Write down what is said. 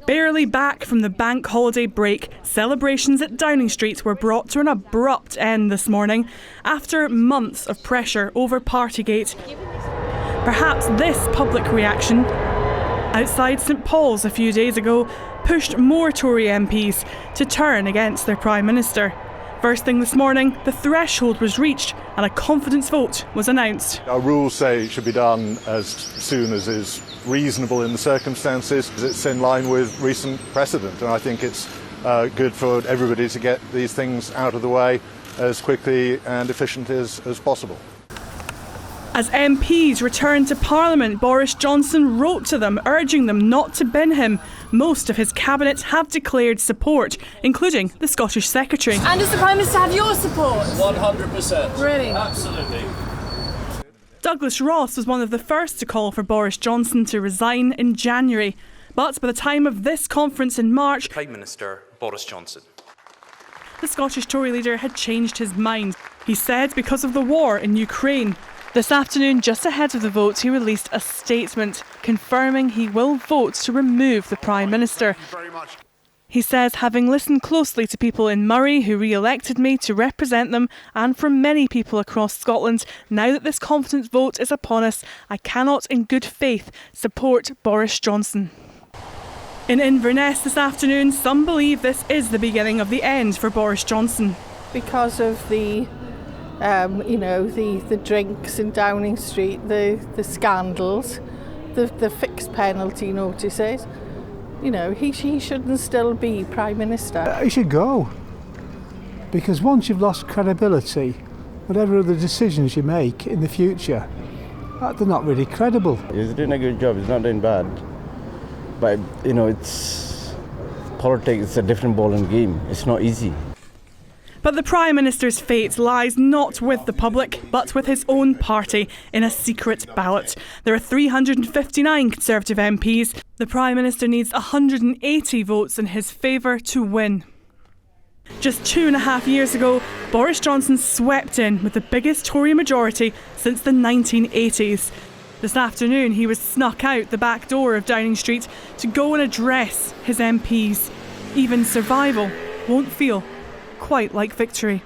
Barely back from the bank holiday break, celebrations at Downing Street were brought to an abrupt end this morning after months of pressure over Partygate. Perhaps this public reaction outside St Paul's a few days ago pushed more Tory MPs to turn against their Prime Minister. First thing this morning, the threshold was reached and a confidence vote was announced. Our rules say it should be done as soon as is reasonable in the circumstances. It's in line with recent precedent, and I think it's good for everybody to get these things out of the way as quickly and efficiently as possible. As MPs returned to Parliament, Boris Johnson wrote to them, urging them not to bin him. Most of his cabinet have declared support, including the Scottish Secretary. And does the Prime Minister have your support? 100%. Really? Absolutely. Douglas Ross was one of the first to call for Boris Johnson to resign in January. But by the time of this conference in March, Prime Minister Boris Johnson. The Scottish Tory leader had changed his mind. He said because of the war in Ukraine. This afternoon, just ahead of the vote, he released a statement confirming he will vote to remove the Prime Minister. He says, having listened closely to people in Murray who re-elected me to represent them, and from many people across Scotland, now that this confidence vote is upon us, I cannot in good faith support Boris Johnson. In Inverness this afternoon, some believe this is the beginning of the end for Boris Johnson. Because of the drinks in Downing Street, the scandals, the fixed penalty notices, he shouldn't still be Prime Minister. He should go. Because once you've lost credibility, whatever other decisions you make in the future, they're not really credible. He's doing a good job, he's not doing bad. But, it's politics, it's a different ball and game. It's not easy. But the Prime Minister's fate lies not with the public, but with his own party in a secret ballot. There are 359 Conservative MPs. The Prime Minister needs 180 votes in his favour to win. Just 2.5 years ago, Boris Johnson swept in with the biggest Tory majority since the 1980s. This afternoon, he was snuck out the back door of Downing Street to go and address his MPs. Even survival won't feel quite like victory.